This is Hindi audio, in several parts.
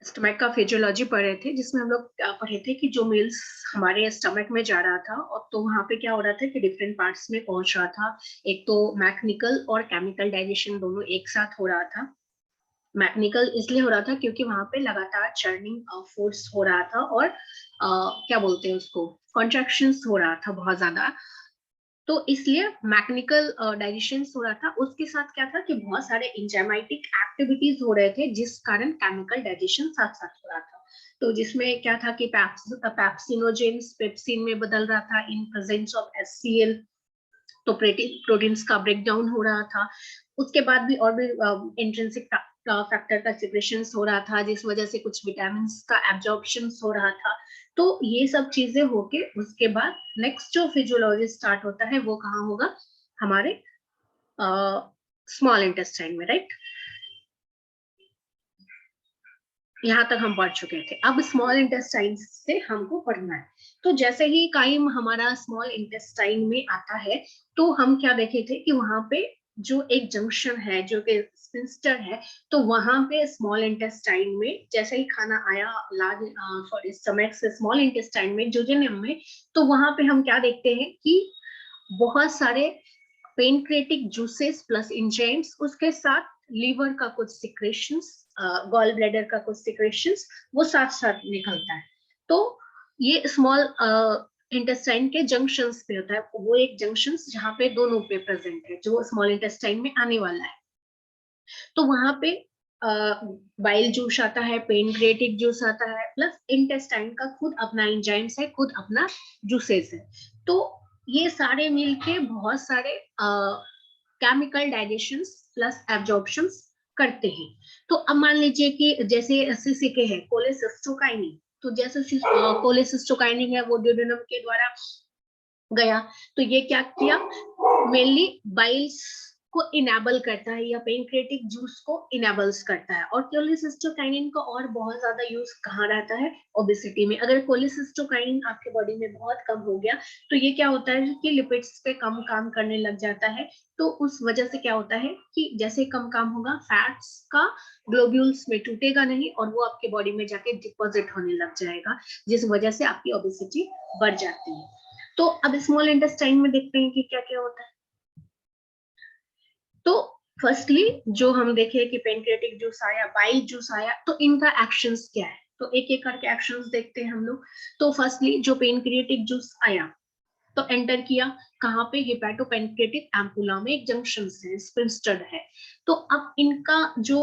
स्टमक का फिजियोलॉजी पढ़ रहे थे, जिसमें हम लोग पढ़े थे कि जो मील्स हमारे स्टमक में जा रहा था, और तो वहां पे क्या हो रहा था कि डिफरेंट पार्ट्स में पहुंच रहा था। एक तो मैकेनिकल और केमिकल डाइजेशन दोनों एक साथ हो रहा था। मैकेनिकल इसलिए हो रहा था क्योंकि वहां पे लगातार चर्निंग फोर्स हो रहा था, और क्या बोलते हैं उसको, कॉन्ट्रैक्शंस हो रहा था बहुत ज्यादा। तो इसलिए मैकेनिकल डाइजेशन हो रहा था, उसके साथ क्या था कि बहुत सारे इंजाइमेटिक एक्टिविटीज हो रहे थे, जिस कारण केमिकल डाइजेशन साथ साथ हो रहा था। तो जिसमें क्या था कि पैप्सिनोजेंस पेप्सिन में बदल रहा था इन प्रेजेंस ऑफ HCl। तो प्रोटीन्स का ब्रेकडाउन हो रहा था। उसके बाद भी और भी इंट्रिंसिक फैक्टर का सिक्रेशन हो रहा था, जिस वजह से कुछ विटामिन का एब्जॉर्प्शन हो रहा था। तो ये सब चीजें होके उसके बाद नेक्स्ट जो फिजियोलॉजी स्टार्ट होता है वो कहाँ होगा, हमारे स्मॉल इंटेस्टाइन में, राइट। यहाँ तक हम पढ़ चुके थे। अब स्मॉल इंटेस्टाइन से हमको पढ़ना है। तो जैसे ही काइम हमारा स्मॉल इंटेस्टाइन में आता है, तो हम क्या देखे थे कि वहां पे जो एक जंक्शन है जो कि स्फिंक्टर है, तो वहां पे स्मॉल इंटेस्टाइन में जैसे ही खाना आया लार्ज सॉरी स्टमक से स्मॉल इंटेस्टाइन में जोजेनियम में, तो वहां पे हम क्या देखते हैं कि बहुत सारे पेनक्रेटिक जूसेस प्लस एंजाइम्स, उसके साथ लीवर का कुछ सिक्रेशंस, गॉल ब्लैडर का कुछ सिक्रेशंस, वो साथ साथ निकलता है। तो ये स्मॉल इंटेस्टाइन के जंक्शंस पे होता है। वो एक जंक्शंस जहाँ पे दोनों पे प्रेजेंट है, जो स्मॉल इंटेस्टाइन में आने वाला है। तो वहां पे बाइल जूस आता है, पेनक्रेटिक जूस आता है, प्लस इंटेस्टाइन का खुद अपना एंजाइम्स है, खुद अपना जूसेस है। तो ये सारे मिलके बहुत सारे केमिकल डाइजेशन प्लस एब्जॉर्प्शन करते हैं। तो अब मान लीजिए कि जैसे सीसीके है, कोलेसिस्टोकाइनिन, तो जैसे कोलेसिस्टोकाइनिन है वो ड्यूडेनम के द्वारा गया, तो ये क्या किया, मेनली बाइल्स को इनेबल करता है या पेनक्रेटिक जूस को इनेबल्स करता है। और कोलेसिस्टोकाइनिन का और बहुत ज्यादा यूज कहाँ रहता है, ओबेसिटी में। अगर कोलेसिस्टोकाइनिन आपके बॉडी में बहुत कम हो गया, तो ये क्या होता है कि लिपिड्स पे कम काम करने लग जाता है। तो उस वजह से क्या होता है कि जैसे कम काम होगा, फैट्स का ग्लोब्यूल्स में टूटेगा नहीं, और वो आपके बॉडी में जाके डिपॉजिट होने लग जाएगा, जिस वजह से आपकी ओबेसिटी बढ़ जाती है। तो अब स्मॉल इंटेस्टाइन में देखते हैं कि क्या क्या होता है। तो फर्स्टली जो हम देखे कि पेनक्रेटिक जूस आया, बाइल जूस आया, तो इनका एक्शंस क्या है, तो एक एक करके एक्शंस देखते हैं हम लोग। तो फर्स्टली जो पेनक्रेटिक जूस आया, तो एंटर किया कहाँ पे, हेपेटोपेनक्रेटिक एम्पुला में एक जंक्शन है, स्पिंस्टर है। तो अब इनका जो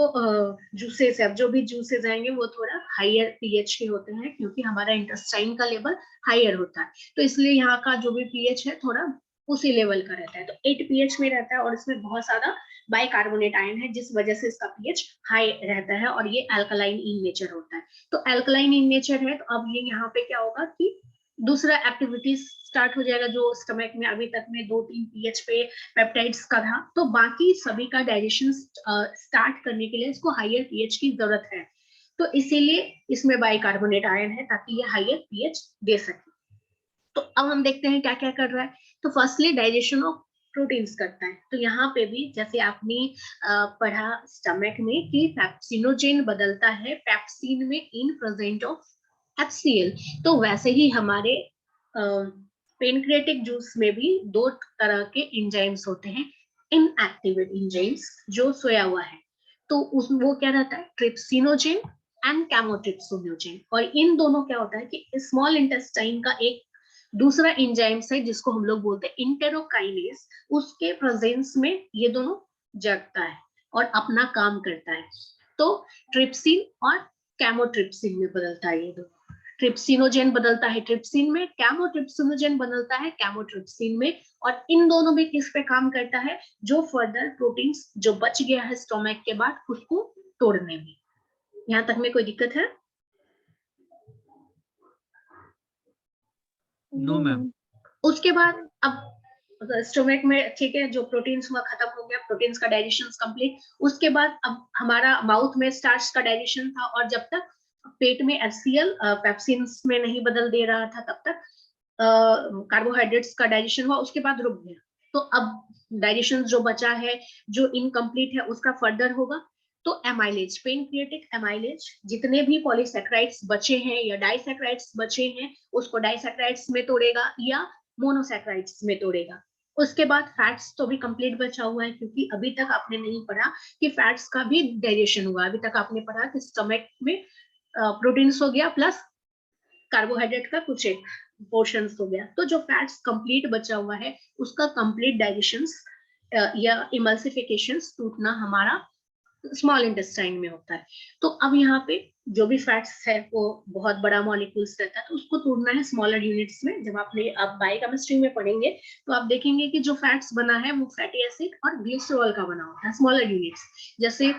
जूसेस है, अब जो भी जूसेस आएंगे वो थोड़ा हायर पीएच के होते हैं, क्योंकि हमारा इंटेस्टाइन का लेवल हायर होता है, तो इसलिए यहाँ का जो भी पीएच है थोड़ा उसी लेवल का रहता है। तो 8 पीएच में रहता है, और इसमें बहुत ज्यादा बाइकार्बोनेट आयन है, जिस वजह से इसका पीएच हाई रहता है, और ये अल्कलाइन इन नेचर होता है। तो अल्कलाइन इन नेचर है, तो अब ये यहाँ पे क्या होगा कि दूसरा एक्टिविटीज स्टार्ट हो जाएगा, जो स्टमक में अभी तक में 2-3 पीएच पे पेप्टाइड्स का था, तो बाकी सभी का डाइजेशन स्टार्ट करने के लिए इसको हायर पीएच की जरूरत है। तो इसीलिए इसमें बाइकार्बोनेट आयन है, ताकि ये हायर पीएच दे सके। तो अब हम देखते हैं क्या क्या कर रहा है। तो फर्स्टली डाइजेशन ऑफ प्रोटीन्स करता है। तो यहाँ पे भी जैसे आपने पढ़ा स्टमक में कि पैप्सिनोजेन बदलता है पैप्सिन में इन प्रेजेंट ऑफ HCl, तो वैसे ही हमारे पेनक्रेटिक जूस में भी दो तरह के एंजाइम्स होते हैं, इनएक्टिवेट एंजाइम्स जो सोया हुआ है। तो उस वो क्या रहता है, ट्रिप्सिनोजेन एंड कैमोट्रिप्सिनोजेन। और इन दोनों क्या होता है कि स्मॉल इंटेस्टाइन का एक दूसरा एंजाइम्स है, जिसको हम लोग बोलते हैं इंटेरोकाइनेज, उसके प्रेजेंस में ये दोनों जगता है और अपना काम करता है। तो ट्रिप्सिन और कैमोट्रिप्सिन में बदलता है ये दोनों। ट्रिप्सिनोजेन बदलता है ट्रिप्सिन में, कैमोट्रिप्सिनोजेन बदलता है कैमोट्रिप्सिन में। और इन दोनों में किस पे काम करता है, जो फर्दर प्रोटीन्स जो बच गया है स्टोमक के बाद उसको तोड़ने में। यहाँ तक में कोई दिक्कत है? No ma'am. उसके बाद अब स्टोमक में ठीक है, जो प्रोटीन्स हुआ खत्म हो गया, प्रोटीन्स का डाइजेशन कंप्लीट। उसके बाद अब हमारा माउथ में स्टार्च का डाइजेशन था, और जब तक पेट में HCl पेप्सिन्स में नहीं बदल दे रहा था, तब तक कार्बोहाइड्रेट्स का डाइजेशन हुआ, उसके बाद रुक गया। तो अब डाइजेशन जो बचा है, जो इनकम्प्लीट है, उसका फर्दर होगा। तो एमाइलेज, पेनक्रियाटिक एमाइलेज, जितने भी पॉलीसैकेराइड्स बचे हैं या डाइसैकेराइड्स बचे हैं उसको डाइसैकेराइड्स में तोड़ेगा या मोनोसैकेराइड्स में तोड़ेगा। उसके बाद फैट्स तो भी कंप्लीट बचा हुआ है, क्योंकि अभी तक आपने नहीं पढ़ा कि फैट्स का भी डाइजेशन हुआ। अभी तक आपने पढ़ा कि स्टमक में प्रोटीन्स हो गया प्लस कार्बोहाइड्रेट का कुछ एक पोर्शंस हो गया। तो जो फैट्स कंप्लीट बचा हुआ है उसका कंप्लीट डाइजेशन या इमल्सिफिकेशन, टूटना हमारा स्मॉल इंटेस्टाइन में होता है। तो अब यहाँ पे जो भी फैट्स है वो बहुत बड़ा मॉलिक्यूल्स रहता है, तो उसको तोड़ना है स्मॉलर यूनिट्स में। जब आप बायोकेमिस्ट्री में पढ़ेंगे तो आप देखेंगे कि जो फैट्स बना है वो फैटी एसिड और ग्लिसरॉल का बना होता है, स्मॉलर यूनिट्स। जैसे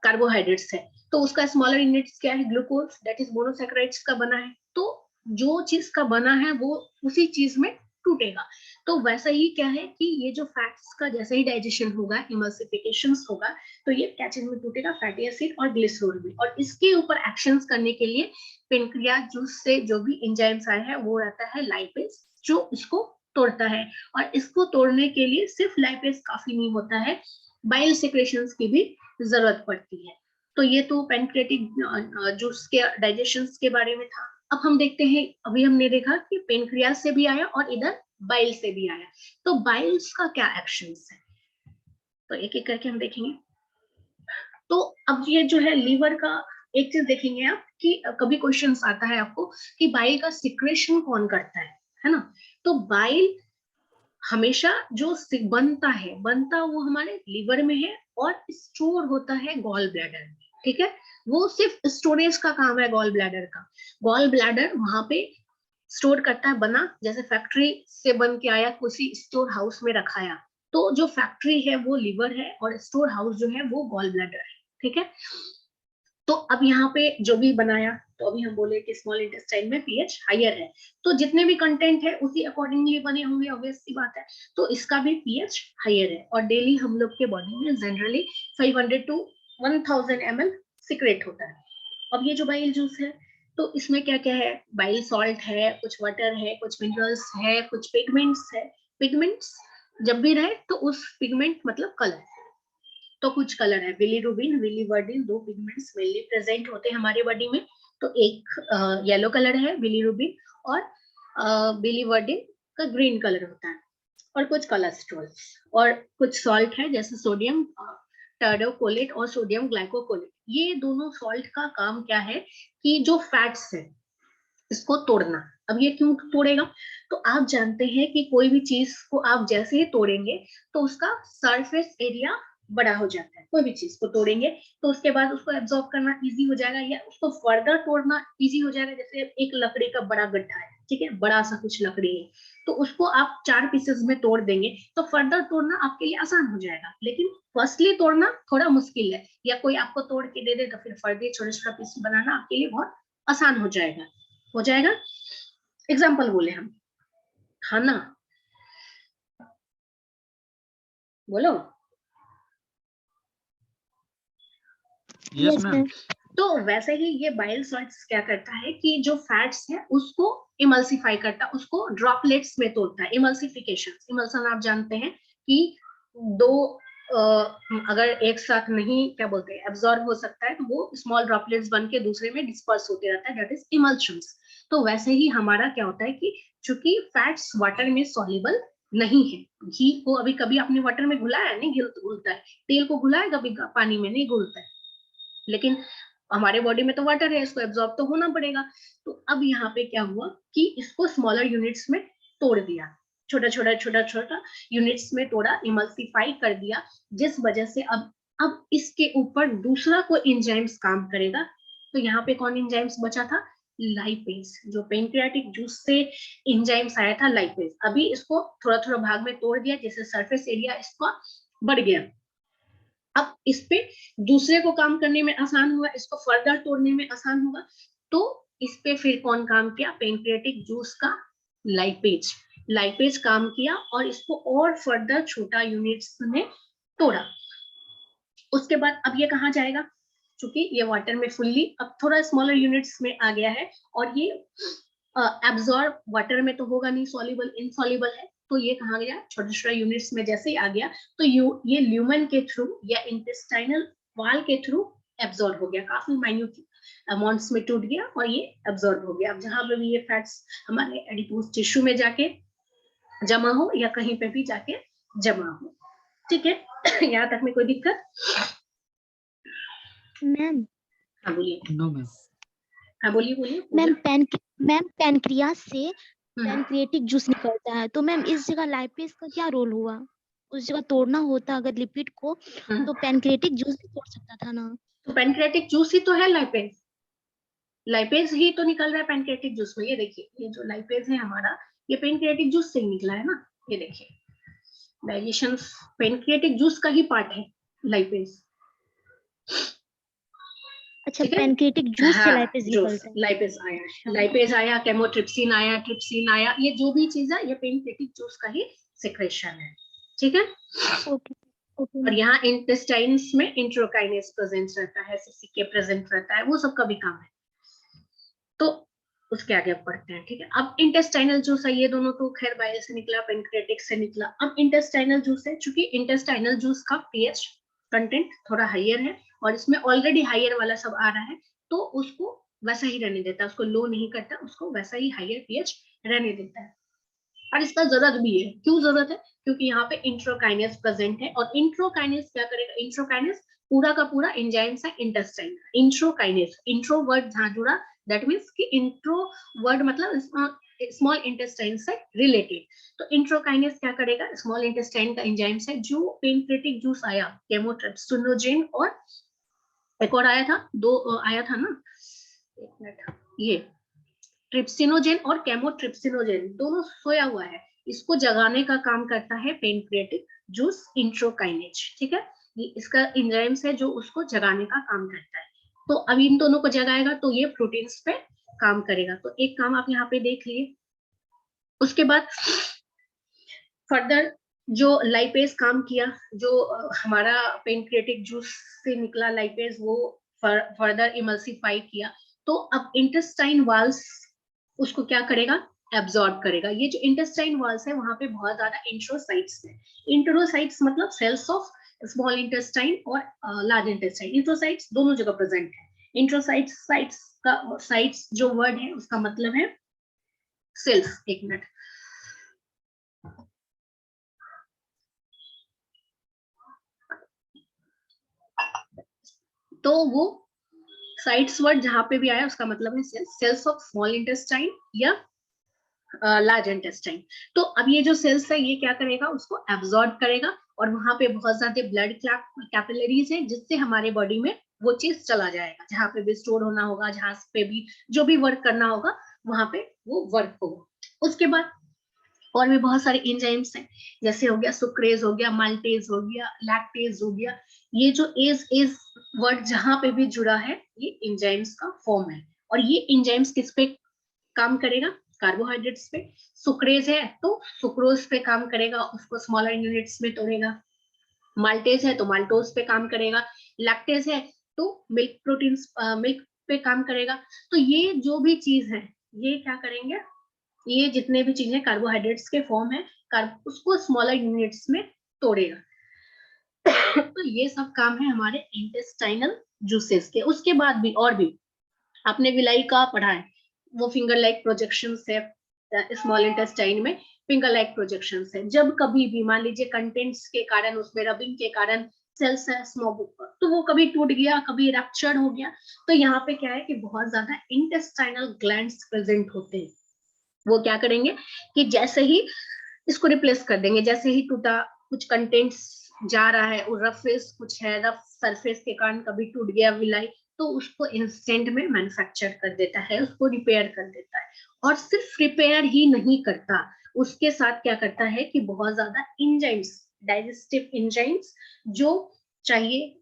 कार्बोहाइड्रेट्स है तो उसका स्मॉलर यूनिट्स क्या है, ग्लूकोज, दैट इज मोनोसैकेराइड्स का बना है। तो जो चीज का बना है वो उसी चीज में टूटेगा। तो वैसा ही क्या है कि ये जो फैट्स का जैसे ही डाइजेशन होगा, इमल्सिफिकेशन होगा, तो ये क्या चीज में टूटेगा, फैटी एसिड और ग्लिसरॉल में। और इसके ऊपर एक्शंस करने के लिए पेनक्रियाज जूस से जो भी एंजाइम्स आए हैं वो रहता है लाइपेज, जो इसको तोड़ता है। और इसको तोड़ने के लिए सिर्फ लाइपेज काफी नहीं होता है, बाइल सेक्रेशंस की भी जरूरत पड़ती है। तो ये तो पेनक्रियाटिक जूस के डाइजेशन के बारे में था। अब हम देखते हैं, अभी हमने देखा कि पेनक्रियाज से भी आया और इधर बाइल से भी आया। तो बाइल्स का क्या एक्शंस है, तो एक एक करके हम देखेंगे। तो अब ये जो है लीवर का एक चीज देखेंगे आप कि कभी क्वेश्चन आता है आपको कि बाइल का सिक्रेशन कौन करता है ना। तो बाइल हमेशा जो बनता वो हमारे लीवर में है और स्टोर होता है गॉल ब्लैडर में, ठीक है। वो सिर्फ स्टोरेज का काम है गॉल ब्लैडर का। गॉल ब्लैडर वहां पे स्टोर करता है, बना जैसे फैक्ट्री से बन के आया, किसी स्टोर हाउस में रखाया। तो जो फैक्ट्री है वो लीवर है और स्टोर हाउस जो है वो गॉल ब्लैडर है, ठीक है। तो अब यहाँ पे जो भी बनाया, तो अभी हम बोले कि स्मॉल इंटेस्टाइन में पीएच हायर है, तो जितने भी कंटेंट है उसी अकॉर्डिंगली बने होंगे, ऑब्वियस सी बात है। तो इसका भी पीएच हायर है और डेली हम लोग के बॉडी में जनरली 500 to 1000 ml सिक्रेट होता है। अब ये जो बाइल जूस है तो इसमें क्या क्या है, बाइल सॉल्ट है, कुछ वाटर है, कुछ मिनरल्स है, कुछ पिगमेंट्स है। पिगमेंट्स जब भी रहे तो उस पिगमेंट मतलब कलर, तो कुछ कलर है, बिलीरुबिन, बिलीवर्डिन, दो पिगमेंट्स मेनली प्रेजेंट होते हैं हमारे बॉडी में। तो एक येलो कलर है बिलीरुबिन और बिलीवर्डिन का ग्रीन कलर होता है, और कुछ कोलेस्ट्रॉल और कुछ सॉल्ट है जैसे सोडियम टर्डोकोलेट और सोडियम ग्लाइकोकोलेट। ये दोनों सॉल्ट का काम क्या है कि जो फैट्स है इसको तोड़ना। अब ये क्यों तोड़ेगा, तो आप जानते हैं कि कोई भी चीज को आप जैसे ही तोड़ेंगे तो उसका सरफेस एरिया बड़ा हो जाता है। कोई भी चीज को तोड़ेंगे तो उसके बाद उसको एब्जॉर्ब करना इजी हो जाएगा या उसको फर्दर तोड़ना इजी हो जाएगा। जैसे एक लकड़ी का बड़ा गड्ढा है, ठीक है, बड़ा सा कुछ लकड़ी है, तो उसको आप 4 पीसेस में तोड़ देंगे तो फर्दर तोड़ना आपके लिए आसान हो जाएगा। लेकिन फर्स्टली तोड़ना थोड़ा मुश्किल है, या कोई आपको तोड़ के दे दे तो फिर फर्दर छोटा छोटा पीस बनाना आपके लिए बहुत आसान हो जाएगा। एग्जाम्पल बोले हम, खाना, बोलो। Yes ma'am. तो वैसे ही ये बाइल सॉल्ट्स क्या करता है कि जो फैट्स है उसको इमल्सिफाई करता है, उसको ड्रॉपलेट्स में तोड़ता है। इमल्सन आप जानते हैं कि दो अगर एक साथ नहीं क्या बोलते हैं एब्जॉर्ब हो सकता है तो वो स्मॉल ड्रॉपलेट्स बन के दूसरे में डिस्पर्स होते रहता है, दैट इज इमल्शंस। तो वैसे ही हमारा क्या होता है कि चूंकि फैट्स वाटर में सॉल्युबल नहीं है, घी को अभी कभी आपने वाटर में घुलाया, नहीं घुलता है। तेल को घुलाया कभी पानी में, नहीं घुलता है। लेकिन हमारे बॉडी में तो वाटर है, इसको एब्जॉर्ब तो होना पड़ेगा। तो अब यहाँ पे क्या हुआ कि इसको स्मॉलर यूनिट्स में तोड़ दिया, छोटा यूनिट्स में तोड़ा, इमल्सिफाई कर दिया, जिस वजह से अब इसके ऊपर दूसरा कोई एंजाइम्स काम करेगा। तो यहाँ पे कौन एंजाइम्स बचा था, लाइपेज। जो पेनक्रियाटिक जूस से एंजाइम्स आया था लाइपेज, अभी इसको थोड़ा थोड़ा भाग में तोड़ दिया जिससे सरफेस एरिया इसका बढ़ गया। अब इस पे दूसरे को काम करने में आसान हुआ, इसको फर्दर तोड़ने में आसान होगा। तो इस पे फिर कौन काम किया, पेनक्रियाटिक जूस का लाइपेज काम किया और इसको और फर्दर छोटा यूनिट्स में तोड़ा। उसके बाद अब ये कहाँ जाएगा, क्योंकि ये वाटर में फुल्ली अब थोड़ा स्मॉलर यूनिट्स में आ गया है और ये एब्जॉर्ब वाटर में तो होगा नहीं, सॉल्युबल इनसॉल्युबल है। तो ये कहाँ गया, छोटा छोटा यूनिट्स में जैसे ही आ गया तो ये ल्यूमेन के थ्रू या इंटेस्टाइनल वाल के थ्रू एब्जॉर्ब हो गया, काफी माइन्यूट अमाउंट्स में टूट गया और ये एब्जॉर्ब हो गया। अब जहां पे भी ये फैट्स हमारे एडिपोज टिश्यू में जाके जमा हो या कहीं पे भी जाके जमा हो, ठीक है। यहाँ तक में कोई दिक्कत? मैम हाँ बोलिए। No ma'am. हाँ बोलिए बोलिए। मैम पैनक्रियास से पैनक्रियाटिक जूस निकलता है, तो मैम इस जगह लाइपेज का क्या रोल हुआ? उस जगह तोड़ना होता अगर लिपिड को, तो पैनक्रियाटिक जूस भी तोड़ सकता था ना। तो पैनक्रियाटिक जूस ही तो है लाइपेज, लाइपेज ही तो निकल रहा है पैनक्रियाटिक जूस में। ये देखिए, ये जो लाइपेज है हमारा, ये पैनक्रियाटिक जूस से निकला है ना। ये देखिए, डाइजेशन पैनक्रियाटिक जूस का ही पार्ट है लाइपेज। अच्छा, पैनक्रियाटिक जूस से लाइपेज निकलता है। लाइपेज आया, लाइपेज आया, केमोट्रिप्सिन आया, ट्रिप्सिन आया, ये जो भी चीज है ये पैनक्रियाटिक जूस का ही सिक्रेशन है, ठीक है। ओके। और यहाँ इंटेस्टाइन्स में इंट्रोकाइनेज प्रेजेंट रहता है, सीसीके प्रेजेंट रहता है, वो सबका भी काम है। तो उसके आगे अब बढ़ते हैं, ठीक है। अब इंटेस्टाइनल जूस है, ये दोनों तो खैर बाइल से निकला, पैनक्रियाटिक से निकला। अब इंटेस्टाइनल जूस है, चूंकि इंटेस्टाइनल जूस का पीएच कंटेंट थोड़ा हाइयर है और इसमें ऑलरेडी हाइयर वाला सब आ रहा है, तो उसको वैसा ही रहने देता है, उसको लो नहीं करता, उसको वैसा ही हाइयर पीएच रहने देता है। और इसका जरूरत भी है। क्यों जरूरत है? क्योंकि यहाँ पे इंट्रोकाइनेज प्रेजेंट है, और इंट्रोकाइनेज क्या करेगा? इंट्रोकाइनेज पूरा का पूरा एंजाइम्स है इंटेस्टाइन। इंट्रोकाइनेज, इंट्रो वर्ड जहां जुड़ा, दैट मीन्स कि इंट्रो वर्ड मतलब स्मॉल इंटेस्टाइन से रिलेटेड। तो इंट्रोकाइनेज क्या करेगा? स्मॉल इंटेस्टाइन का एंजाइम्स है। जो पैनक्रियाटिक जूस आया, केमोट्रिप्सिनोजेन और एक और आया था, दो आया था ना, एक मिनट, ये ट्रिप्सिनोजेन और केमोट्रिप्सिनोजेन दोनों सोया हुआ है, इसको जगाने का काम करता है पैनक्रियाटिक जूस इंट्रोकाइनेज, ठीक है। ये इसका एंजाइम्स है जो उसको जगाने का काम करता है। तो अब इन दोनों को जगाएगा तो ये प्रोटीन्स पे काम करेगा। तो एक काम आप यहाँ पे देख लिए। उसके बाद फर्दर जो लाइपेज काम किया, जो हमारा पैनक्रियाटिक जूस से निकला लाइपेज, वो फर्दर इमल्सिफाई किया। तो अब इंटेस्टाइन वाल्स उसको क्या करेगा? एब्जॉर्ब करेगा। ये जो इंटेस्टाइन वॉल्स है वहां पे बहुत ज्यादा इंट्रोसाइट्स है। इंट्रोसाइट्स मतलब सेल्स ऑफ स्मॉल इंटेस्टाइन और लार्ज इंटेस्टाइन। इंट्रोसाइट्स दोनों जगह प्रेजेंट है। इंट्रोसाइट्स साइट्स का, साइट्स जो वर्ड है उसका मतलब है सेल्स। एक मिनट, तो वो साइट्स वर्ड जहां पे भी आया उसका मतलब है cells, cells of small intestine या लार्ज इंटेस्टाइन। तो अब ये जो सेल्स है ये क्या करेगा? उसको एब्जॉर्ब करेगा, और वहां पे बहुत ज्यादा ब्लड कैपिलरीज है, जिससे हमारे बॉडी में वो चीज चला जाएगा, जहां पे भी स्टोर होना होगा, जहां पे भी जो भी वर्क करना होगा वहां पे वो वर्क होगा। उसके बाद और भी बहुत सारे एंजाइम्स हैं, जैसे हो गया सुक्रेज, हो गया माल्टेज, हो गया लैक्टेज, हो गया। ये जो एज वर्ड जहां पे भी जुड़ा है ये एंजाइम्स का फॉर्म है। और ये एंजाइम्स किस पे काम करेगा? कार्बोहाइड्रेट्स पे। सुक्रेज है तो सुक्रोज पे काम करेगा, उसको स्मॉलर यूनिट्स में तोड़ेगा। माल्टेज है तो माल्टोज पे काम करेगा। लैक्टेज है तो मिल्क प्रोटीन्स, मिल्क पे काम करेगा। तो ये जो भी चीज है ये क्या करेंगे? ये जितने भी चीजें कार्बोहाइड्रेट्स के फॉर्म है, उसको स्मॉलर यूनिट्स में तोड़ेगा। तो ये सब काम है हमारे इंटेस्टाइनल जूसेस के। उसके बाद भी और भी आपने विलाई का पढ़ा है, वो फिंगर लाइक प्रोजेक्शन है स्मॉल इंटेस्टाइन में। फिंगर लाइक प्रोजेक्शन है, जब कभी भी मान लीजिए कंटेंट्स के कारण, उसमें रबिंग के कारण सेल्स है स्मॉल, तो वो कभी टूट गया, कभी रप्चर हो गया, तो यहाँ पे क्या है कि बहुत ज्यादा इंटेस्टाइनल ग्लैंड्स प्रेजेंट होते हैं। वो क्या करेंगे कि जैसे ही इसको रिप्लेस कर देंगे, जैसे ही टूटा, कुछ कंटेंट्स जा रहा है, और रफेस कुछ है, रफ सरफेस के कारण कभी टूट गया विलाई, तो उसको इंस्टेंट में मैन्युफैक्चर कर देता है, उसको रिपेयर कर देता है। और सिर्फ रिपेयर ही नहीं करता, उसके साथ क्या करता है कि बहुत ज्यादा एंजाइम्स, डाइजेस्टिव एंजाइम्स जो चाहिए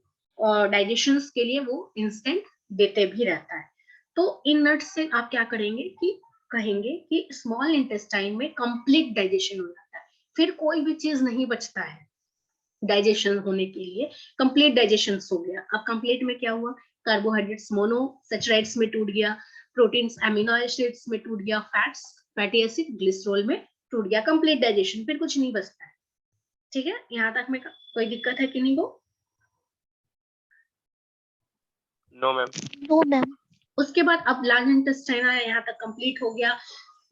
डाइजेशन के लिए, वो इंस्टेंट देते भी रहता है। तो इन नट्स से आप क्या करेंगे कि कहेंगे कि स्मॉल इंटेस्टाइन में कंप्लीट डाइजेशन हो जाता है, फिर कोई भी चीज नहीं बचता है डाइजेशन होने के लिए। कंप्लीट डाइजेशन हो गया। अब कंप्लीट में क्या हुआ? कार्बोहाइड्रेट्स मोनोसैचराइड्स में टूट गया, प्रोटीन्स अमीनो एसिड्स में टूट गया, फैट्स फैटी एसिड ग्लिसरॉल में टूट गया। कंप्लीट डाइजेशन, फिर कुछ नहीं बचता है, ठीक है। यहाँ तक में कोई दिक्कत है कि नहीं? वो नो मैम। No ma'am. उसके बाद अब लार्ज इंटेस्टाइन आया, यहाँ तक कंप्लीट हो गया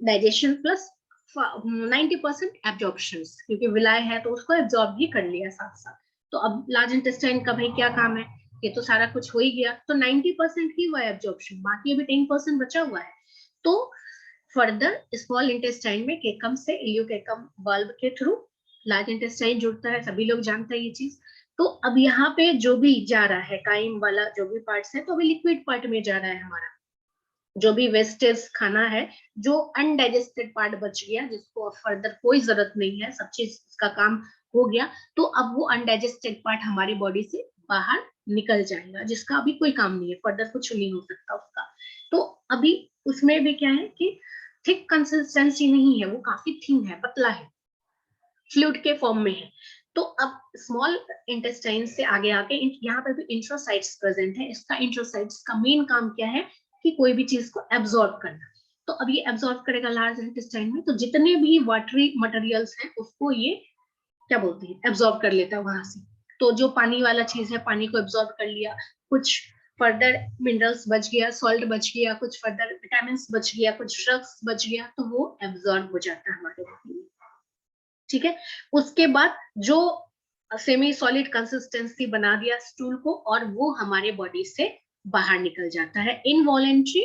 डाइजेशन प्लस 90% एब्जॉर्प्शन, क्योंकि विलाय है तो उसको एब्जॉर्ब भी कर लिया साथ साथ। तो अब लार्ज इंटेस्टाइन का भाई क्या काम है, ये तो सारा कुछ हो ही गया, तो 90% ही हुआ एब्जॉर्प्शन, बाकी अभी 10% बचा हुआ है। तो फर्दर स्मॉल इंटेस्टाइन में केकम से इलियोकेकम बल्ब के थ्रू लार्ज इंटेस्टाइन जुड़ता है, सभी लोग जानते हैं ये चीज। तो अब यहाँ पे जो भी जा रहा है काइम वाला जो भी पार्ट्स है, तो अभी लिक्विड पार्ट में जा रहा है हमारा, जो भी वेस्टेज खाना है, जो अनडाइजेस्टेड पार्ट बच गया, जिसको अब फर्दर कोई जरूरत नहीं है, सब चीज का काम हो गया, तो अब वो अनडाइजेस्टेड पार्ट हमारी बॉडी से बाहर निकल जाएगा, जिसका अभी कोई काम नहीं है, फर्दर कुछ नहीं हो सकता उसका। तो अभी उसमें भी क्या है कि थिक कंसिस्टेंसी नहीं है, वो काफी थिन है, पतला है, फ्लूइड के फॉर्म में है। तो अब स्मॉल इंटेस्टाइन से आगे आके यहाँ पे भी इंट्रोसाइट्स प्रेजेंट है। इसका इंट्रोसाइट्स का मेन काम क्या है कि कोई भी चीज को एब्जॉर्ब करना। तो अब ये एब्जॉर्ब करेगा लार्ज इंटेस्टाइन में, तो जितने भी वाटरी मटेरियल्स हैं उसको ये क्या बोलते हैं, एब्जॉर्ब कर लेता है वहां से। तो जो पानी वाला चीज है, पानी को एब्जॉर्ब कर लिया, कुछ फर्दर मिनरल्स बच गया, सॉल्ट बच गया, कुछ फर्दर विटामिन बच गया, कुछ ड्रग्स बच गया, तो वो एब्जॉर्ब हो जाता है हमारे बॉडी में। ठीक है, उसके बाद जो सेमी सॉलिड कंसिस्टेंसी बना दिया स्टूल को, और वो हमारे बॉडी से बाहर निकल जाता है इनवॉलेंट्री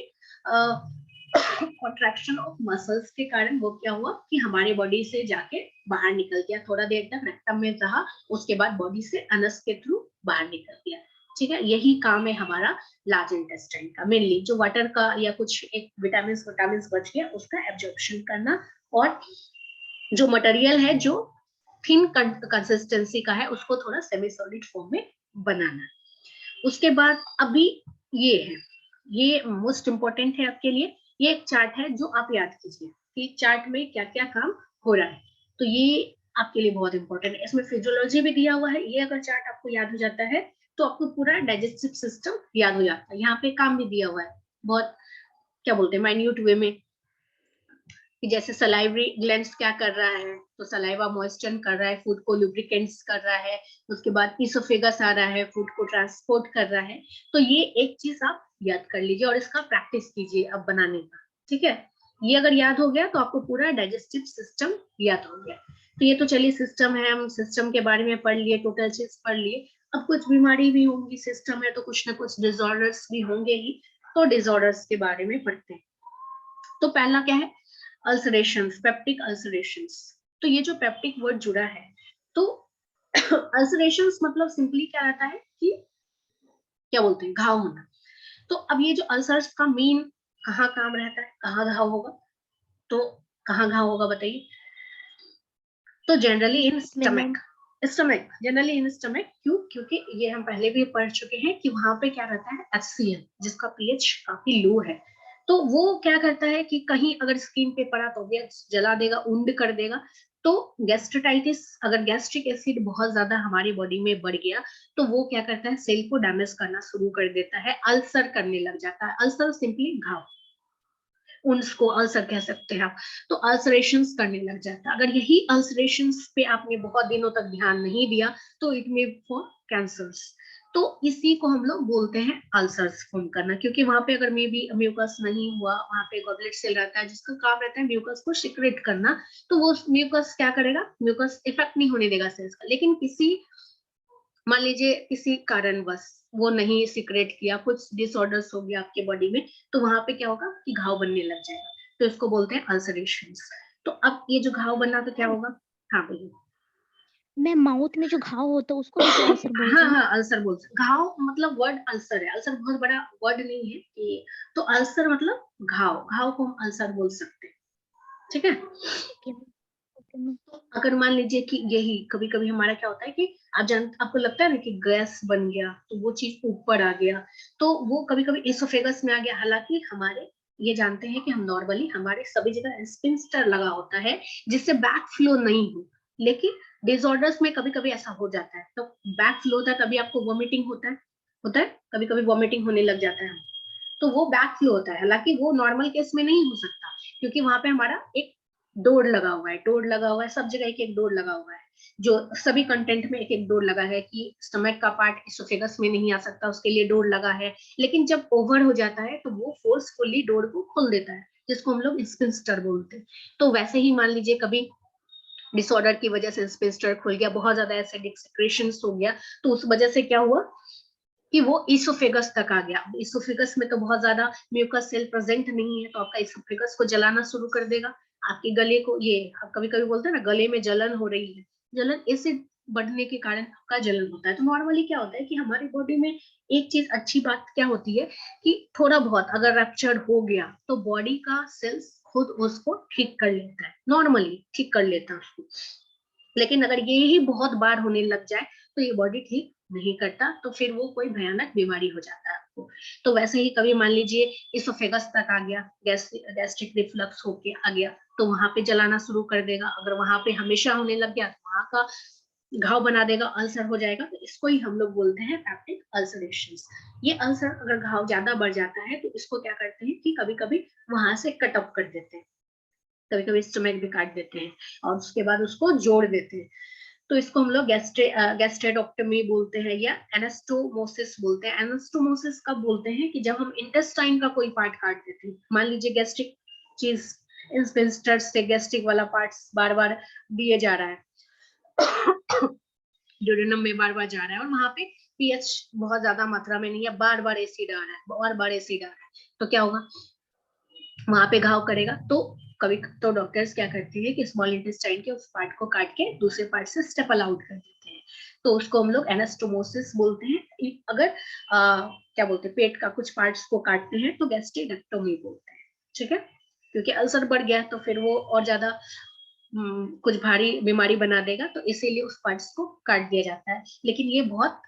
कॉन्ट्रैक्शन ऑफ मसल्स के कारण। वो क्या हुआ कि हमारे बॉडी से जाके बाहर निकल गया, थोड़ा देर तक रेक्टम में रहा, उसके बाद बॉडी से अनस के थ्रू बाहर निकल गया। ठीक है, यही काम है हमारा लार्ज इंटेस्टाइन का, मेनली जो वाटर का या कुछ एक विटामिन बच गया उसका एब्जॉर्प्शन करना, और जो मटेरियल है जो थिन कंसिस्टेंसी का है उसको थोड़ा सेमी सॉलिड फॉर्म में बनाना। उसके बाद अभी ये है, ये मोस्ट इंपॉर्टेंट है आपके लिए, ये एक चार्ट है जो आप याद कीजिए कि चार्ट में क्या क्या काम हो रहा है। तो ये आपके लिए बहुत इंपॉर्टेंट है, इसमें फिजियोलॉजी भी दिया हुआ है। ये अगर चार्ट आपको याद हो जाता है तो आपको पूरा डाइजेस्टिव सिस्टम याद हो जाता है। यहाँ पे काम भी दिया हुआ है बहुत, क्या बोलते हैं, माइन्यूट वे में, कि जैसे सलाइवरी ग्लैंड्स क्या कर रहा है, तो सलाइवा मॉइस्चर कर रहा है, फूड को लुब्रिकेंट्स कर रहा है, उसके बाद इसोफेगस आ रहा है, फूड को ट्रांसपोर्ट कर रहा है। तो ये एक चीज आप याद कर लीजिए और इसका प्रैक्टिस कीजिए अब बनाने का। ठीक है, ये अगर याद हो गया तो आपको पूरा डाइजेस्टिव सिस्टम याद हो गया। तो ये तो चलिए सिस्टम है, हम सिस्टम के बारे में पढ़ लिए, टोटल चीज पढ़ लिए। अब कुछ बीमारी भी होंगी, सिस्टम है तो कुछ ना कुछ डिसऑर्डर्स भी होंगे ही, तो डिसऑर्डर्स के बारे में पढ़ते हैं। तो पहला क्या है, अल्सरेशंस, पेप्टिक अल्सरेशंस। तो ये जो पेप्टिक वर्ड जुड़ा है, तो अल्सरेशंस मतलब सिंपली क्या रहता है कि क्या बोलते हैं, घाव होना। तो अब ये जो अल्सर्स का मेन कहाँ काम रहता है, कहाँ घाव होगा, तो कहाँ घाव होगा बताइए। तो generally in stomach, stomach generally in stomach. क्यों, क्योंकि ये हम पहले भी पढ़ चुके हैं कि वहां पे क्या रहता है, HCl, जिसका पीएच काफी लो है। तो वो क्या करता है कि कहीं अगर स्किन पे पड़ा तो जला देगा, उंड कर देगा। तो गैस्ट्राइटिस, अगर गैस्ट्रिक एसिड बहुत ज्यादा हमारी बॉडी में बढ़ गया तो वो क्या करता है, सेल को डैमेज करना शुरू कर देता है, अल्सर करने लग जाता है। अल्सर सिंपली घाव, उसको अल्सर कह सकते हैं आप। तो अल्सरेशंस करने लग जाता है। अगर यही अल्सरेशंस पे आपने बहुत दिनों तक ध्यान नहीं दिया तो इट मे फॉर कैंसर्स। तो इसी को हम लोग बोलते हैं अल्सर्स फॉर्म करना, क्योंकि वहां पे अगर मे बी म्यूकस नहीं हुआ, वहां पे गॉबलेट सेल रहता है जिसका काम रहता है म्यूकस को सिक्रेट करना, तो वो म्यूकस क्या करेगा, म्यूकस इफेक्ट नहीं होने देगा सेल्स का। लेकिन किसी, मान लीजिए किसी कारणवश वो नहीं सिक्रेट किया, कुछ डिसऑर्डर्स हो गया आपके बॉडी में, तो वहां पे क्या होगा कि घाव बनने लग जाएगा। तो इसको बोलते हैं अल्सरेशंस। तो अब ये जो घाव बना तो क्या होगा, हाँ बोलिए। मैम माउथ में जो घाव होता है उसको भी तो अल्सर बोलते हाँ हैं। हाँ, अल्सर बोल सकते, घाव मतलब वर्ड अल्सर है, अल्सर बहुत बड़ा वर्ड नहीं है कि, तो अल्सर मतलब घाव, घाव को हम अल्सर बोल सकते हैं। ठीक है, अगर मान लीजिए कि यही कभी कभी हमारा क्या होता है कि आपको लगता है ना कि गैस बन गया, तो वो चीज ऊपर आ गया, तो वो कभी कभी इसोफेगस में आ गया। हालांकि हमारे, ये जानते हैं कि हम नॉर्मली हमारे सभी जगह स्पिंस्टर लगा होता है जिससे बैक फ्लो नहीं हो, लेकिन डिसऑर्डर्स में कभी कभी ऐसा हो जाता है। तो बैक फ्लो होता है तभी आपको वॉमिटिंग होता है कभी कभी वॉमिटिंग होने लग जाता है, तो वो बैक फ्लो होता है। हालांकि वो नॉर्मल केस में नहीं हो सकता, क्योंकि वहां पे हमारा एक डोर लगा हुआ है, डोर लगा हुआ है, सब जगह एक एक डोर लगा हुआ है, जो सभी कंटेंट में एक एक डोर लगा है कि स्टमक का पार्ट इसोफेगस में नहीं आ सकता, उसके लिए डोर लगा है। लेकिन जब ओवर हो जाता है तो वो फोर्सफुली डोर को खोल देता है, जिसको हम लोग स्पिंस्टर बोलते हैं। तो वैसे ही मान लीजिए कभी डिसऑर्डर की वजह से स्पिंस्टर खुल गया, बहुत ज्यादा एसिडिक सेक्रेशंस हो गया, तो उस वजह से क्या हुआ कि वो इसोफेगस तक आ गया। इसोफेगस में तो बहुत ज्यादा म्यूकस सेल प्रेजेंट नहीं है, तो आपका इसोफेगस को जलाना शुरू कर देगा, आपके गले को, ये कभी कभी बोलते हैं ना गले में जलन हो रही है, जलन एसिड बढ़ने के कारण आपका जलन होता है। तो नॉर्मली क्या होता है कि हमारी बॉडी में एक चीज अच्छी बात क्या होती है कि थोड़ा बहुत अगर रैप्चर हो गया तो बॉडी का सेल्स खुद उसको ठीक कर लेता है, नॉर्मली ठीक कर लेता है उसको। लेकिन अगर ये ही बहुत बार होने लग जाए तो ये बॉडी ठीक नहीं करता, तो फिर वो कोई भयानक बीमारी हो जाता है आपको। तो वैसे ही कभी मान लीजिए इसोफेगस तक आ गया, गैस्ट्रिक रिफ्लक्स होके आ गया, तो वहां पे जलाना शुरू कर देगा। अगर वहां पे हमेशा होने लग गया तो वहां का घाव बना देगा, अल्सर हो जाएगा, तो इसको ही हम लोग बोलते हैं पैप्टिक अल्सरेशन। ये अल्सर अगर घाव ज्यादा बढ़ जाता है तो इसको क्या करते हैं कि कभी कभी वहां से कट ऑफ कर देते हैं, कभी कभी स्टमक भी काट देते हैं और उसके बाद उसको जोड़ देते हैं। तो इसको हम लोग गैस्ट्रेडोक्टमी बोलते हैं या एनास्टोमोसिस बोलते हैं। एनास्टोमोसिस कब बोलते हैं कि जब हम इंटेस्टाइन का कोई पार्ट काट देते हैं, मान लीजिए गैस्ट्रिक चीज इंस्पेंस्टर से गैस्ट्रिक वाला पार्ट बार बार दिए जा रहा है, ड्यूडेनम में बार बार जा रहा है और वहां पे पीएच बहुत ज्यादा मात्रा में नहीं है, बार बार एसिड आ रहा है, बार बार एसिड आ रहा है, तो क्या होगा, वहां पे घाव करेगा। तो कभी तो डॉक्टर्स क्या करते हैं कि स्मॉल इंटेस्टाइन के उस पार्ट को काट के दूसरे पार्ट से स्टेपल आउट कर देते हैं, तो उसको हम लोग एनास्टोमोसिस बोलते हैं। अगर क्या बोलते हैं पेट का कुछ पार्ट्स को काटते हैं तो गैस्ट्रेक्टोमी बोलते हैं, ठीक है, क्योंकि अल्सर बढ़ गया तो फिर वो और ज्यादा कुछ भारी बीमारी बना देगा, तो इसीलिए उस पार्ट्स को काट दिया जाता है। लेकिन ये बहुत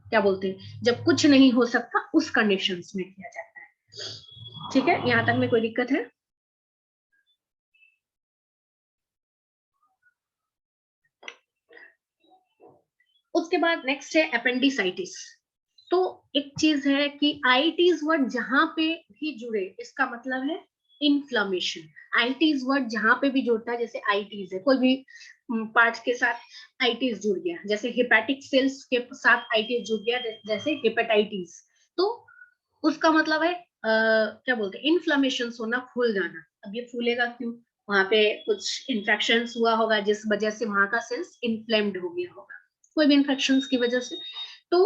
क्या बोलते हैं जब कुछ नहीं हो सकता उस कंडीशंस में किया जाता है, ठीक है, यहाँ तक में कोई दिक्कत है? उसके बाद नेक्स्ट है अपेंडिसाइटिस। तो एक चीज है कि आईटीज वर्ड जहां पे भी जुड़े इसका मतलब है इन्फ्लामेशन। आईटीज वर्ड जहां पे भी जुड़ता है, जैसे आईटीज है, कोई भी पार्ट के साथ आईटीज जुड़ गया, जैसे हिपैटिक सेल्स के साथ आईटीज जुड़ गया, जैसे हिपेटाइटिस, तो उसका मतलब है क्या बोलते हैं इन्फ्लामेशन होना, फूल जाना। अब ये फूलेगा क्यों, वहां पे कुछ इन्फेक्शन हुआ होगा जिस वजह से वहां का सेल्स इन्फ्लेम्ड हो गया होगा, कोई भी इन्फेक्शन की वजह से। तो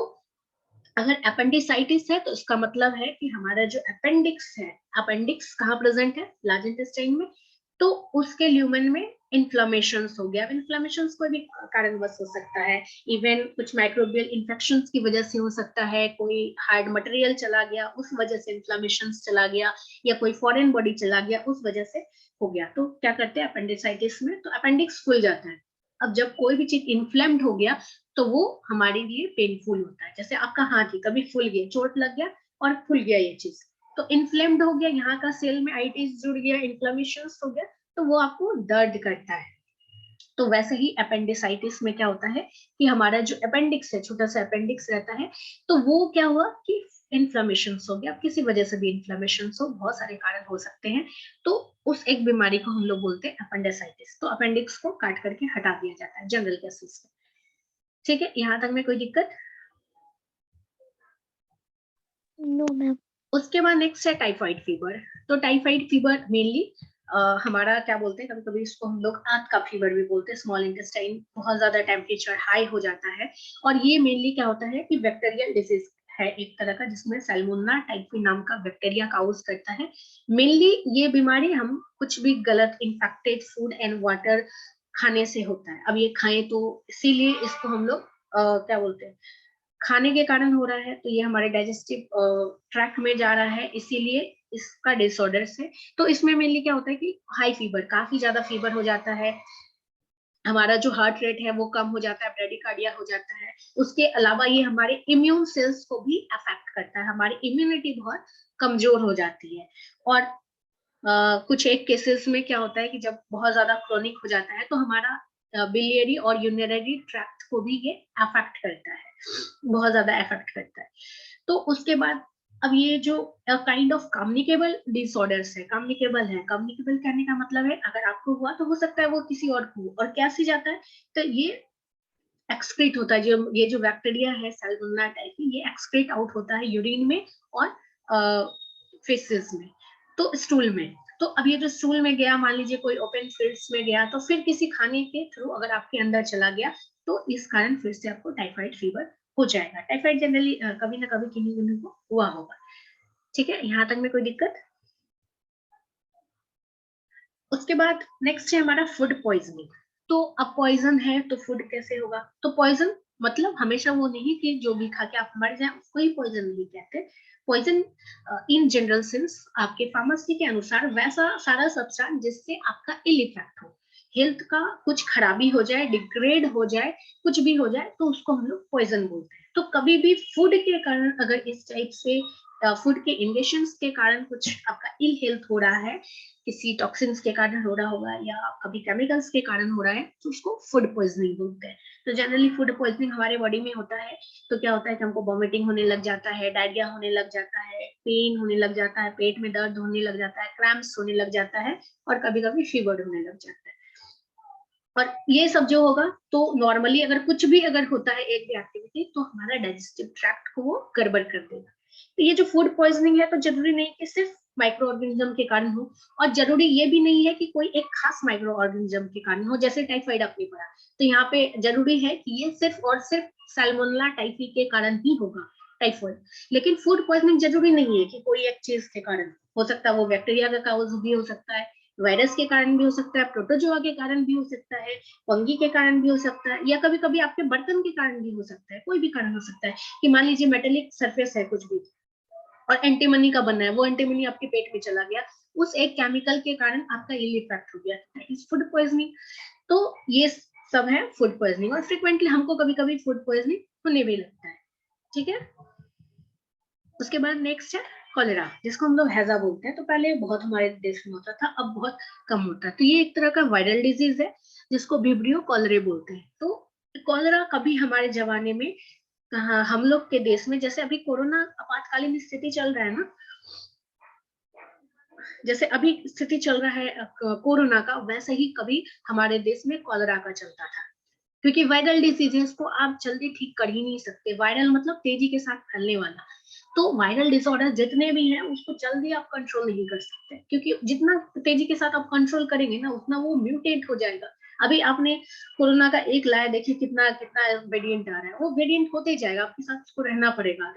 अगर अपेंडिसाइटिस है तो इसका मतलब है कि हमारा जो अपेंडिक्स है, अपेंडिक्स कहाँ प्रेजेंट है, लार्ज इंटेस्टाइन में, तो उसके ल्यूमेन में इन्फ्लामेशन हो गया। इन्फ्लामेशन कोई भी कारणवश हो सकता है, इवन कुछ माइक्रोबियल इन्फेक्शन की वजह से हो सकता है, कोई हार्ड मटेरियल चला गया उस वजह से इन्फ्लामेशन चला गया, या कोई फॉरेन बॉडी चला गया उस वजह से हो गया। तो क्या करते हैं अपेंडिसाइटिस में, तो अपेंडिक्स खुल जाता है। अब जब कोई भी चीज इन्फ्लेम्ड हो गया तो वो हमारे लिए पेनफुल होता है। जैसे आपका हाथ ही कभी फूल गया, चोट लग गया और फूल गया ये चीज, तो इन्फ्लेम्ड हो गया, यहाँ का सेल में आइटिस जुड़ गया, इन्फ्लेमेशन हो गया, तो वो आपको दर्द करता है। तो वैसे ही अपेंडिसाइटिस में क्या होता है कि हमारा जो अपेंडिक्स है, छोटा सा अपेंडिक्स रहता है, तो वो क्या हुआ कि इन्फ्लेमेशन हो गया। किसी वजह से भी इन्फ्लेमेशन हो, बहुत सारे कारण हो सकते हैं, तो उस एक बीमारी को हम लोग बोलते हैं अपेंडिसाइटिस। तो अपेंडिक्स को काट करके हटा दिया जाता है जनरल केसेस में, ठीक है, यहाँ तक में कोई दिक्कत? No ma'am. उसके बाद नेक्स्ट है टाइफाइड फीवर। तो टाइफाइड फीवर मेनली हमारा क्या बोलते हैं, कभी कभी इसको हम लोग आंत का फीवर भी बोलते हैं, स्मॉल इंटेस्टाइन बहुत ज्यादा टेम्परेचर हाई हो जाता है, और ये मेनली क्या होता है कि बैक्टीरियल डिजीज है एक तरह का, जिसमें सैल्मोनेला टाइफी नाम का बैक्टीरिया काउज करता है। मेनली ये बीमारी हम कुछ भी गलत इन्फेक्टेड फूड एंड वाटर खाने से होता है। अब ये खाएं तो इसीलिए इसको हम लोग क्या बोलते हैं खाने के कारण हो रहा है, तो ये हमारे डाइजेस्टिव ट्रैक में जा रहा है, इसीलिए इसका डिसऑर्डर से। तो इसमें मेनली क्या होता है कि हाई फीवर, काफी ज्यादा फीवर हो जाता है, हमारा जो हार्ट रेट है वो कम हो जाता है, ब्रेडिकार्डिया हो जाता है। उसके अलावा ये हमारे इम्यून सेल्स को भी अफेक्ट करता है, हमारी इम्यूनिटी बहुत कमजोर हो जाती है। और कुछ एक केसेस में क्या होता है कि जब बहुत ज्यादा क्रोनिक हो जाता है तो हमारा बिलियरी और यूरिनरी ट्रैक्ट को भी ये अफेक्ट करता है, बहुत ज्यादा अफेक्ट करता है। तो उसके बाद अब ये जो काइंड ऑफ कम्युनिकेबल डिसऑर्डर्स है, कम्युनिकेबल है, कम्युनिकेबल कहने का मतलब है अगर आपको हुआ तो हो सकता है वो किसी और को हो, और कैसे जाता है, तो ये एक्सक्रीट होता है, जो ये जो बैक्टीरिया है सैल्मोनेला टाइफी, ये एक्सक्रीट आउट होता है यूरिन में और फेसेस में, तो स्टूल में। तो अब ये जो स्टूल में गया, मान लीजिए कोई ओपन फील्ड्स में गया, तो फिर किसी खाने के थ्रू अगर आपके अंदर चला गया, तो इस कारण फिर से आपको टाइफाइड फीवर हो जाएगा। टाइफाइड जनरली कभी ना कभी किन्हीं को हुआ होगा। ठीक है, यहाँ तक में कोई दिक्कत? उसके बाद नेक्स्ट है हमारा फूड पॉइजनिंग। तो अब पॉइजन है तो फूड कैसे होगा? तो पॉइजन मतलब हमेशा वो नहीं कि जो भी खा के आप मर जाए उसको ही पॉइजन नहीं कहते। पॉइजन इन जनरल सेंस आपके फार्मेसी के अनुसार वैसा सारा सब्सटेंस जिससे आपका इल इफेक्ट हो, हेल्थ का कुछ खराबी हो जाए, डिग्रेड हो जाए, कुछ भी हो जाए, तो उसको हम लोग पॉइजन बोलते हैं। तो कभी भी फूड के कारण अगर इस टाइप से फूड के इंजेक्शंस के कारण कुछ आपका इल हेल्थ हो रहा है, किसी टॉक्सिन्स के कारण हो रहा होगा या कभी केमिकल्स के कारण हो रहा है, तो उसको फूड पॉइजनिंग बोलते हैं। तो जनरली फूड पॉइजनिंग हमारे बॉडी में होता है तो क्या होता है कि हमको वॉमिटिंग होने लग जाता है, डायरिया होने लग जाता है, पेन होने लग जाता है, पेट में दर्द होने लग जाता है, क्रैम्प्स होने लग जाता है, और कभी कभी फीवर होने लग जाता है। और ये सब जो होगा, तो नॉर्मली अगर कुछ भी अगर होता है एक भी एक्टिविटी, तो हमारा डाइजेस्टिव ट्रैक्ट को वो गड़बड़ कर देगा। तो ये जो फूड पॉइजनिंग है, तो जरूरी नहीं कि सिर्फ माइक्रो ऑर्गेनिज्म के कारण हो, और जरूरी ये भी नहीं है कि कोई एक खास माइक्रो ऑर्गेनिज्म के कारण हो। जैसे टाइफाइड आपने पढ़ा, तो यहाँ पे जरूरी है कि ये सिर्फ और सिर्फ सैल्मोनेला टाइफी के कारण ही होगा टाइफाइड। लेकिन फूड पॉइजनिंग जरूरी नहीं है कि कोई एक चीज के कारण हो सकता है, वो बैक्टीरिया का काउज भी हो सकता है, वायरस के कारण भी हो सकता है, प्रोटोजोआ के कारण भी हो सकता है, फंगी के कारण भी हो सकता है, या कभी कभी आपके बर्तन के कारण भी हो सकता है। कोई भी कारण हो सकता है कि मान लीजिए मेटेलिक सरफेस है कुछ भी और एंटीमनी का बनना है, वो एंटीमनी आपके पेट में चला गया, उस एक केमिकल के कारण आपका इल इफेक्ट हो गया, दैट इज फूड पॉइजनिंग। तो ये सब है फूड पॉइजनिंग, और फ्रिक्वेंटली हमको कभी कभी फूड पॉइजनिंग होने भी लगता है। ठीक है, उसके बाद नेक्स्ट है कॉलेरा, जिसको हम लोग हैजा बोलते हैं। तो पहले बहुत हमारे देश में होता था, अब बहुत कम होता है। तो ये एक तरह का वायरल डिजीज है जिसको विब्रियो कॉलरे बोलते हैं। तो कॉलरा कभी हमारे जमाने में कहा, हम लोग के देश में जैसे अभी कोरोना आपातकालीन स्थिति चल रहा है ना, जैसे अभी स्थिति चल रहा है कोरोना का, वैसे ही कभी हमारे देश में कॉलरा का चलता था। क्योंकि वायरल डिजीज है, इसको आप जल्दी ठीक कर ही नहीं सकते। वायरल मतलब तेजी के साथ फैलने वाला। तो वायरल डिसऑर्डर जितने भी हैं उसको जल्दी आप कंट्रोल नहीं कर सकते, क्योंकि जितना तेजी के साथ आप कंट्रोल करेंगे ना, उतना वो म्यूटेट हो जाएगा। अभी आपने कोरोना का एक लाया, देखिए कितना कितना वेरिएंट आ रहा है, वो वेरिएंट होते ही जाएगा, आपके साथ उसको रहना पड़ेगा।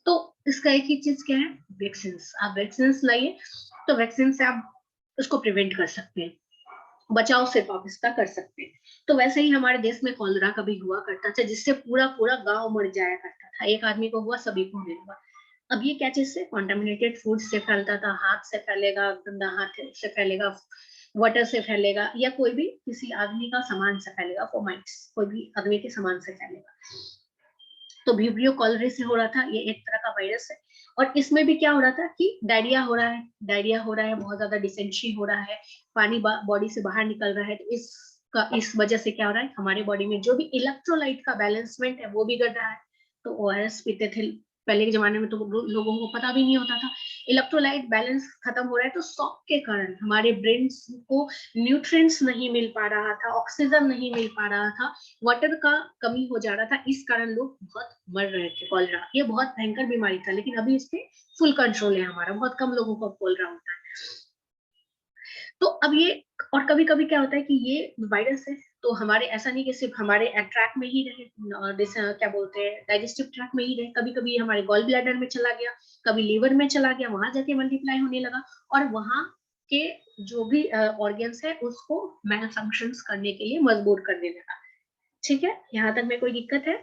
तो इसका एक ही चीज क्या है, वैक्सीन। आप वैक्सीन लाइए, तो वैक्सीन से आप उसको प्रिवेंट कर सकते हैं, बचाव सिर्फ आप इसका कर सकते हैं। तो वैसे ही हमारे देश में कॉलरा कभी हुआ करता था, जिससे पूरा पूरा गांव मर जाया करता था। एक आदमी को हुआ, सभी को होने लगा। अब ये क्या चीज से, कॉन्टेमिनेटेड फूड से फैलता था, हाथ से फैलेगा, गंदा हाथ से फैलेगा, वाटर से फैलेगा, या कोई भी किसी आदमी का सामान से फैलेगा, फोमाइट्स कोई भी आदमी के सामान से फैलेगा। तो विब्रियो कॉलरे से हो रहा था, ये एक तरह का वायरस है। और इसमें भी क्या हो रहा था कि डायरिया हो रहा है, डायरिया हो रहा है, बहुत ज्यादा डिसेंट्री हो रहा है, पानी बॉडी से बाहर निकल रहा है। तो इस वजह से क्या हो रहा है, हमारे बॉडी में जो भी इलेक्ट्रोलाइट का बैलेंसमेंट है वो बिगड़ रहा है। तो ओआरएस पीते थे पहले के जमाने में, तो लोगों को पता भी नहीं होता था। इलेक्ट्रोलाइट बैलेंस खत्म हो रहा है, तो शॉक के कारण हमारे ब्रेन को न्यूट्रिएंट्स नहीं मिल पा रहा था, ऑक्सीजन नहीं मिल पा रहा था, वाटर का कमी हो जा रहा था। इस कारण लोग बहुत मर रहे थे। कॉलरा ये बहुत भयंकर बीमारी था, लेकिन अभी इस पे फुल कंट्रोल है हमारा, बहुत कम लोगों को कॉलरा होता है। तो अब ये, और कभी कभी क्या होता है कि ये वायरस है, तो हमारे ऐसा नहीं कि सिर्फ हमारे ट्रैक में ही रहे, क्या बोलते हैं, डाइजेस्टिव ट्रैक में ही रहे, कभी कभी हमारे गॉल ब्लैडर में चला गया, कभी लीवर में चला गया, वहां जाके मल्टीप्लाई होने लगा, और वहां के जो भी ऑर्गन्स है उसको मैल फंक्शंस करने के लिए मजबूर करने लगा। ठीक है, यहाँ तक में कोई दिक्कत है?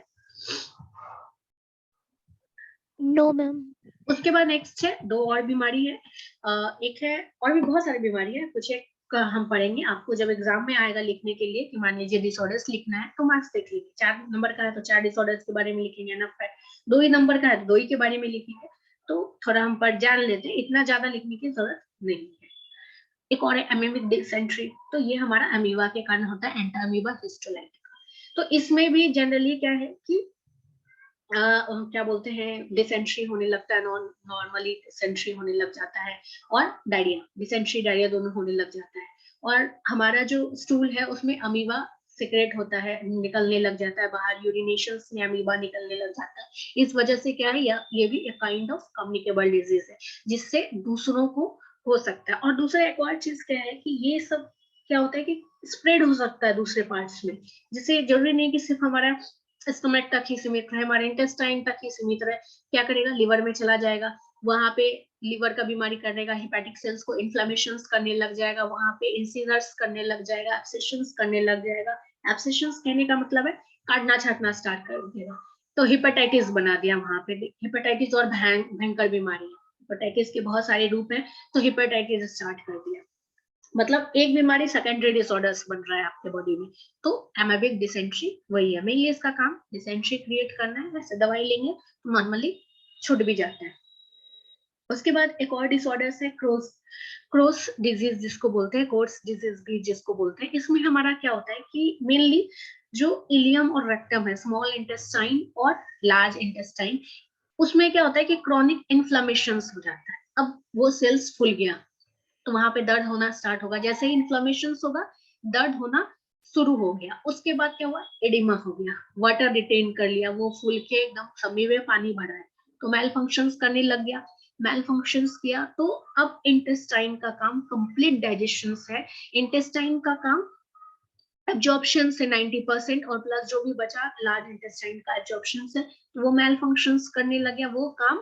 No ma'am. उसके बाद नेक्स्ट है, दो और बीमारी है। एक है, और भी बहुत सारी बीमारी है, कुछ एक हम पढ़ेंगे आपको जब एग्जाम में आएगा लिखने के लिए, कि मान लीजिए डिसऑर्डर्स लिखना है, तो मार्क्स देख लीजिए, 4 नंबर का है तो 4 डिसऑर्डर्स के बारे में लिखेंगे, ना 2 ही नंबर का है तो 2 ही के बारे में लिखेंगे। तो थोड़ा हम पर जान लेते हैं, इतना ज्यादा लिखने की जरूरत नहीं है। एक और है एमीबिक डिसेंट्री, तो ये हमारा अमीबा के कारण होता है, एंटामीबा हिस्टोलाइटिका। तो इसमें भी जनरली क्या है कि क्या बोलते हैं, डिसेंट्री होने लगता है, नॉर्मली डिसेंट्री होने लग जाता है, और डायरिया, डिसेंट्री डायरिया दोनों होने लग जाता है। और हमारा जो स्टूल है उसमें अमीबा सिक्रेट होता है, निकलने लग जाता है बाहर, यूरिनेशंस में अमीबा निकलने लग जाता है। इस वजह से क्या है, ये भी एक काइंड ऑफ कम्युनिकेबल डिजीज है जिससे दूसरों को हो सकता है। और दूसरा एक और चीज क्या है कि ये सब क्या होता है कि स्प्रेड हो सकता है दूसरे पार्ट्स में, जिससे जरूरी नहीं कि सिर्फ हमारा स्टमक तक ही सीमित रहे, हमारे इंटेस्टाइन तक ही सीमित रहे। क्या करेगा, लिवर में चला जाएगा, वहां पे लिवर का बीमारी करेगा, हेपेटिक सेल्स को इन्फ्लेमेशन करने लग जाएगा, वहां पे इंसिजर्स करने लग जाएगा, एब्सेशंस करने लग जाएगा। एब्सेशंस कहने का मतलब है काटना छाटना स्टार्ट कर देगा। तो हेपेटाइटिस बना दिया वहां पे। हेपेटाइटिस और भयंकर बीमारी है, हेपेटाइटिस के बहुत सारे रूप हैं, तो हेपेटाइटिस स्टार्ट कर दिया, मतलब एक बीमारी सेकेंडरी डिसऑर्डर्स बन रहा है आपके बॉडी में। तो एमेबिक डिसेंट्री वही है, मेनली इसका काम डिसेंट्री क्रिएट करना है। वैसे दवाई लेंगे तो नॉर्मली छूट भी जाता है। उसके बाद एक और डिसऑर्डर्स है क्रोस डिजीज जिसको बोलते हैं, कोर्स डिजीज भी जिसको बोलते हैं। इसमें हमारा क्या होता है कि मेनली जो इलियम और रेक्टम है, स्मॉल इंटेस्टाइन और लार्ज इंटेस्टाइन, उसमें क्या होता है कि क्रॉनिक इन्फ्लेमेशन हो जाता है। अब वो सेल्स फूल गया तो वहां पे दर्द होना स्टार्ट होगा, जैसे ही इन्फ्लेमेशन होगा दर्द होना शुरू हो गया। उसके बाद क्या हुआ, एडिमा हो गया, वाटर रिटेन कर लिया, वो फूल के एकदम समी में पानी भरा है, तो मेल फंक्शंस करने लग गया। मेल फंक्शंस किया तो अब इंटेस्टाइन का काम कंप्लीट डाइजेशन है, इंटेस्टाइन का काम एब्जॉर्प्शन से 90% और प्लस जो भी बचा लार्ज इंटेस्टाइन का एब्जॉर्प्शन से, तो वो मेल फंक्शंस करने लग गया, वो काम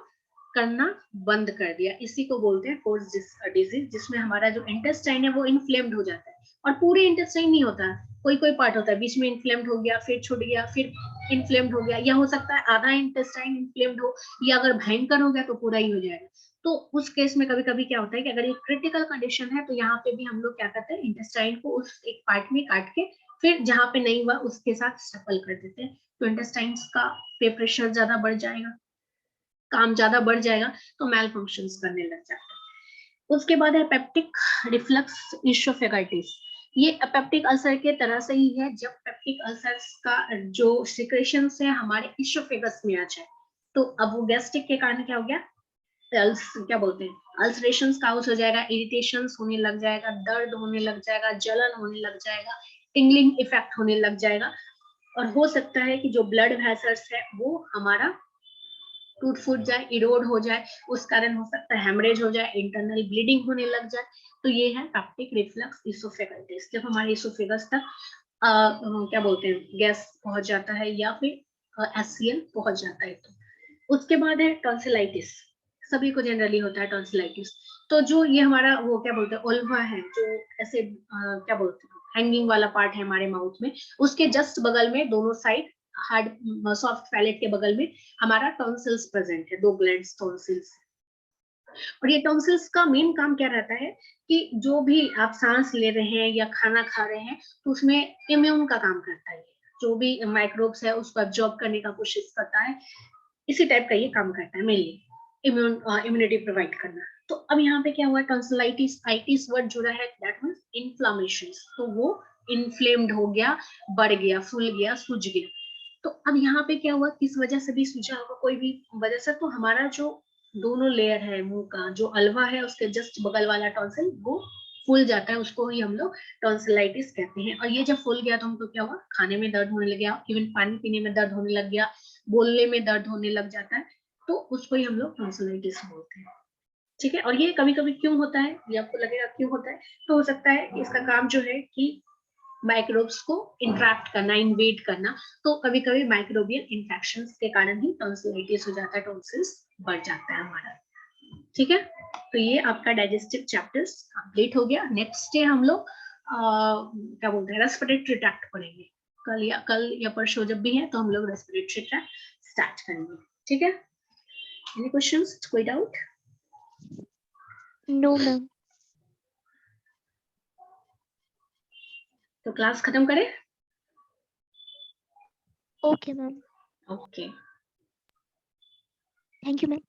करना बंद कर दिया। इसी को बोलते हैं कोर्स डिजीज, जिसमें हमारा जो इंटेस्टाइन है वो इन्फ्लेम्ड हो जाता है। और पूरे इंटेस्टाइन नहीं होता, कोई कोई पार्ट होता है, बीच में इन्फ्लेम्ड हो गया, फिर छूट गया, फिर इन्फ्लेम्ड हो गया, या हो सकता है आधा इंटेस्टाइन इन्फ्लेम्ड हो, या अगर भयंकर हो गया तो पूरा ही हो जाएगा। तो उस केस में कभी कभी क्या होता है कि अगर ये क्रिटिकल कंडीशन है तो यहाँ पे भी हम लोग क्या करते हैं, इंटेस्टाइन को उस एक पार्ट में काट के फिर जहां पे नहीं हुआ उसके साथ स्टपल कर देते हैं। तो इंटेस्टाइन्स का पे प्रेशर ज्यादा बढ़ जाएगा, काम ज्यादा बढ़ जाएगा, तो मेल फंक्शंस करने लग जाता है। उसके बाद है पेप्टिक रिफ्लक्स इशोफेगाइटिस। ये पेप्टिक अल्सर के तरह से ही है, जब पेप्टिक अल्सर्स का जो सिक्रेशन है हमारे इशोफेगस में आ जाए, तो अब वो गैस्ट्रिक के कारण क्या हो गया, क्या बोलते हैं, अल्सरेशन काउस हो जाएगा, इरिटेशन होने लग जाएगा, दर्द होने लग जाएगा, जलन होने लग जाएगा, टिंगलिंग इफेक्ट होने लग जाएगा। और हो सकता है कि जो ब्लड वेसल्स है वो हमारा टूट फूट जाए, इरोड हो जाए, उस कारण हो सकता है हेमरेज हो जाए, इंटरनल ब्लीडिंग होने लग जाए। तो ये है पेप्टिक रिफ्लक्स इसोफेगाइटिस, जब हमारे इसोफेगस तक क्या बोलते हैं गैस पहुंच जाता है या फिर एससीएल पहुंच जाता है। तो उसके बाद है टॉन्सिलाइटिस, सभी को जनरली होता है टॉन्सिलाइटिस। तो जो ये हमारा वो क्या बोलते हैं ओल्वा है, जो ऐसे क्या बोलते हैं हैंगिंग वाला पार्ट है हमारे माउथ में, उसके जस्ट बगल में दोनों साइड हार्ड सॉफ्ट पैलेट के बगल में हमारा टॉन्सिल्स प्रेजेंट है, दो ग्लैंड्स टॉन्सिल्स। और ये टॉन्सिल्स का मेन काम क्या रहता है कि जो भी आप सांस ले रहे हैं या खाना खा रहे हैं तो उसमें इम्यून का काम करता है, जो भी माइक्रोब्स है उसको एब्जॉर्ब करने का कोशिश करता है, इसी टाइप का ये काम करता है मेनली, इम्यूनिटी प्रोवाइड करना। तो अब यहाँ पे क्या हुआ, टॉन्सिलाइटिस, आइटिस वर्ड जुड़ा है, दैट मींस इन्फ्लामेशन, तो वो इन्फ्लेम्ड हो गया, बढ़ गया, फूल गया, सूज गया। तो अब यहाँ पे क्या हुआ, किस वजह से भी सूझा होगा, कोई भी वजह से, तो हमारा जो दोनों लेयर है मुंह का, जो अल्वा है उसके जस्ट बगल वाला टॉन्सिल वो फूल जाता है, उसको ही हम लोग टॉन्सिलाइटिस कहते हैं। और ये जब फूल गया तो हमको क्या हुआ, खाने में दर्द होने लग गया, इवन पानी पीने में दर्द होने लग गया, बोलने में दर्द होने लग जाता है, तो उसको ही हम लोग टॉन्सिलाइटिस बोलते हैं। ठीक है, और ये कभी कभी क्यों होता है, ये आपको लगेगा क्यों होता है, तो हो सकता है कि इसका काम जो है कि माइक्रोब्स को इंट्रैक्ट करना, इन्वेड करना, तो कभी कभी माइक्रोबियल इन्फेक्शन के कारण ही टॉन्सिलाइटिस हो जाता है, टॉन्सिल्स बढ़ जाता है हमारा। ठीक है, तो ये आपका डाइजेस्टिव चैप्टर्स कंप्लीट हो गया। नेक्स्ट डे हम लोग क्या बोलते हैं रेस्पिरेटरी ट्रैक्ट पढ़ेंगे, कल या परसों जब भी है तो हम लोग रेस्पिरेटरी ट्रैक्ट स्टार्ट करेंगे। ठीक है, एनी क्वेश्चंस, कोई डाउट? No ma'am. तो क्लास खत्म करें? Okay ma'am. Okay, thank you ma'am.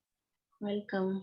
Welcome.